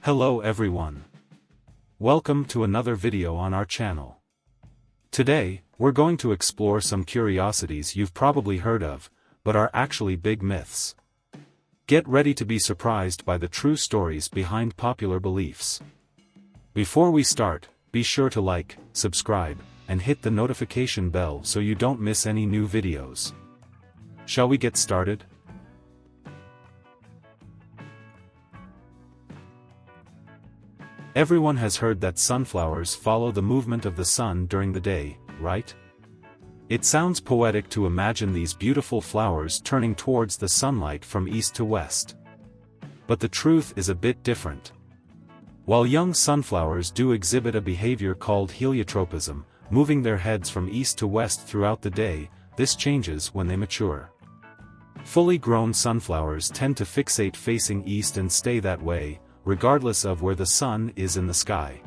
Hello everyone. Welcome to another video on our channel. Today, we're going to explore some curiosities you've probably heard of, but are actually big myths. Get ready to be surprised by the true stories behind popular beliefs. Before we start, be sure to like, subscribe, and hit the notification bell so you don't miss any new videos. Shall we get started? Everyone has heard that sunflowers follow the movement of the sun during the day, right? It sounds poetic to imagine these beautiful flowers turning towards the sunlight from east to west. But the truth is a bit different. While young sunflowers do exhibit a behavior called heliotropism, moving their heads from east to west throughout the day, this changes when they mature. Fully grown sunflowers tend to fixate facing east and stay that way, regardless of where the sun is in the sky.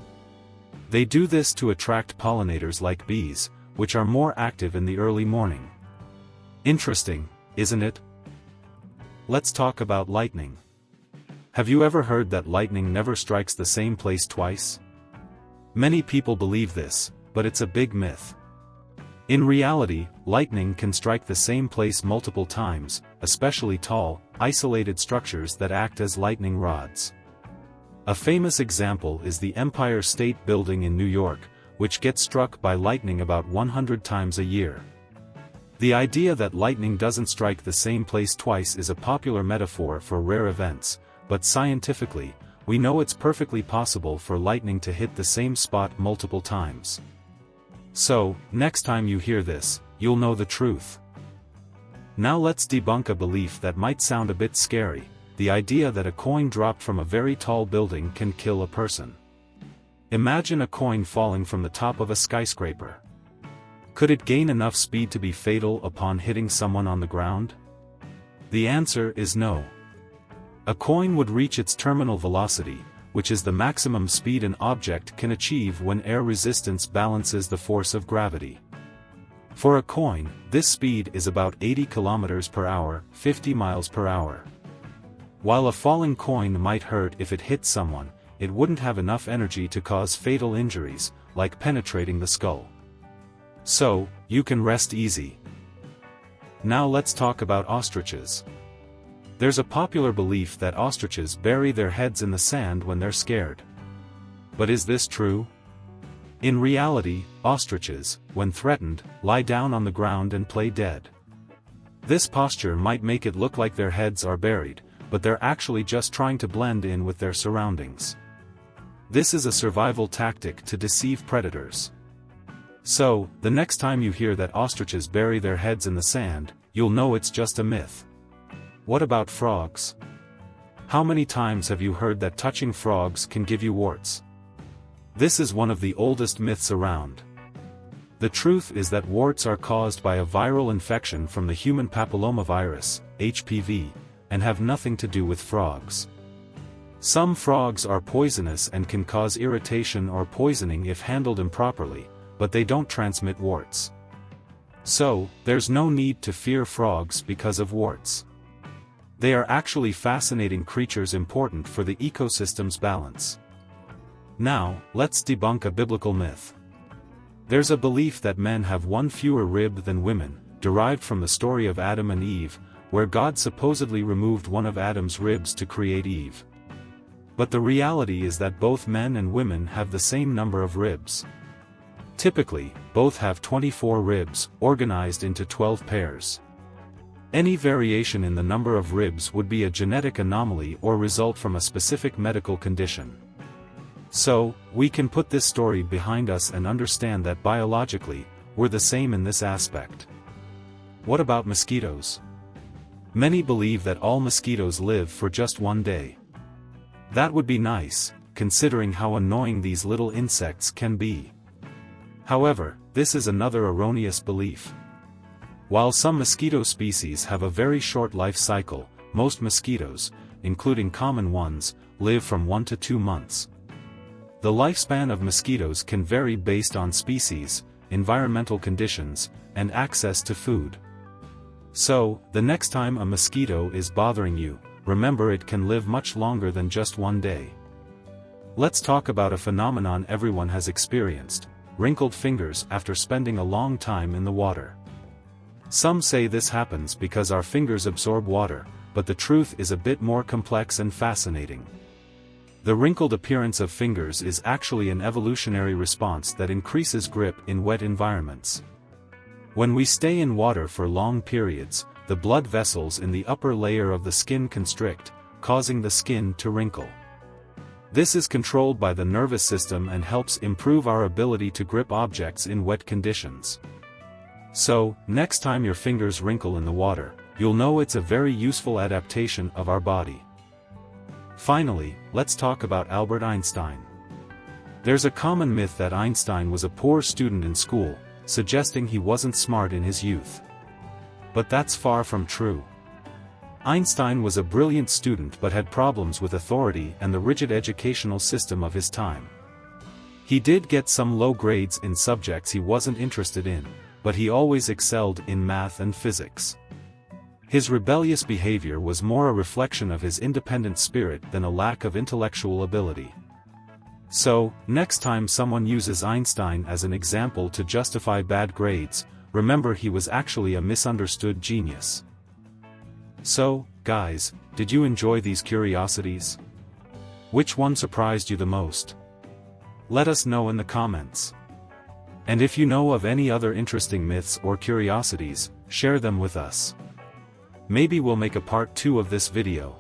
They do this to attract pollinators like bees, which are more active in the early morning. Interesting, isn't it? Let's talk about lightning. Have you ever heard that lightning never strikes the same place twice? Many people believe this, but it's a big myth. In reality, lightning can strike the same place multiple times, especially tall, isolated structures that act as lightning rods. A famous example is the Empire State Building in New York, which gets struck by lightning about 100 times a year. The idea that lightning doesn't strike the same place twice is a popular metaphor for rare events, but scientifically, we know it's perfectly possible for lightning to hit the same spot multiple times. So, next time you hear this, you'll know the truth. Now let's debunk a belief that might sound a bit scary. The idea that a coin dropped from a very tall building can kill a person. Imagine a coin falling from the top of a skyscraper. Could it gain enough speed to be fatal upon hitting someone on the ground? The answer is no. A coin would reach its terminal velocity, which is the maximum speed an object can achieve when air resistance balances the force of gravity. For a coin, this speed is about 80 km per hour, 50 miles per hour. While a falling coin might hurt if it hit someone, it wouldn't have enough energy to cause fatal injuries, like penetrating the skull. So, you can rest easy. Now let's talk about ostriches. There's a popular belief that ostriches bury their heads in the sand when they're scared. But is this true? In reality, ostriches, when threatened, lie down on the ground and play dead. This posture might make it look like their heads are buried, but they're actually just trying to blend in with their surroundings. This is a survival tactic to deceive predators. So, the next time you hear that ostriches bury their heads in the sand, you'll know it's just a myth. What about frogs? How many times have you heard that touching frogs can give you warts? This is one of the oldest myths around. The truth is that warts are caused by a viral infection from the human papillomavirus, HPV, and have nothing to do with frogs. Some frogs are poisonous and can cause irritation or poisoning if handled improperly, but they don't transmit warts. So, there's no need to fear frogs because of warts. They are actually fascinating creatures important for the ecosystem's balance. Now, let's debunk a biblical myth. There's a belief that men have one fewer rib than women, derived from the story of Adam and Eve, where God supposedly removed one of Adam's ribs to create Eve. But the reality is that both men and women have the same number of ribs. Typically, both have 24 ribs, organized into 12 pairs. Any variation in the number of ribs would be a genetic anomaly or result from a specific medical condition. So, we can put this story behind us and understand that biologically, we're the same in this aspect. What about mosquitoes? Many believe that all mosquitoes live for just one day. That would be nice, considering how annoying these little insects can be. However, this is another erroneous belief. While some mosquito species have a very short life cycle, most mosquitoes, including common ones, live from 1 to 2 months. The lifespan of mosquitoes can vary based on species, environmental conditions, and access to food. So, the next time a mosquito is bothering you, remember it can live much longer than just one day. Let's talk about a phenomenon everyone has experienced: wrinkled fingers after spending a long time in the water. Some say this happens because our fingers absorb water, but the truth is a bit more complex and fascinating. The wrinkled appearance of fingers is actually an evolutionary response that increases grip in wet environments. When we stay in water for long periods, the blood vessels in the upper layer of the skin constrict, causing the skin to wrinkle. This is controlled by the nervous system and helps improve our ability to grip objects in wet conditions. So, next time your fingers wrinkle in the water, you'll know it's a very useful adaptation of our body. Finally, let's talk about Albert Einstein. There's a common myth that Einstein was a poor student in school, suggesting he wasn't smart in his youth. But that's far from true. Einstein was a brilliant student but had problems with authority and the rigid educational system of his time. He did get some low grades in subjects he wasn't interested in, but he always excelled in math and physics. His rebellious behavior was more a reflection of his independent spirit than a lack of intellectual ability. So, next time someone uses Einstein as an example to justify bad grades, remember he was actually a misunderstood genius. So, guys, did you enjoy these curiosities? Which one surprised you the most? Let us know in the comments. And if you know of any other interesting myths or curiosities, share them with us. Maybe we'll make a part 2 of this video.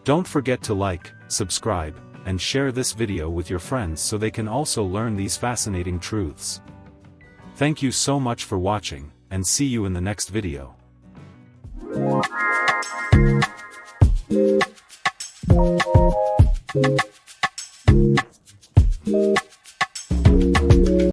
Don't forget to like, subscribe, and share this video with your friends so they can also learn these fascinating truths. Thank you so much for watching, and see you in the next video. Thank you.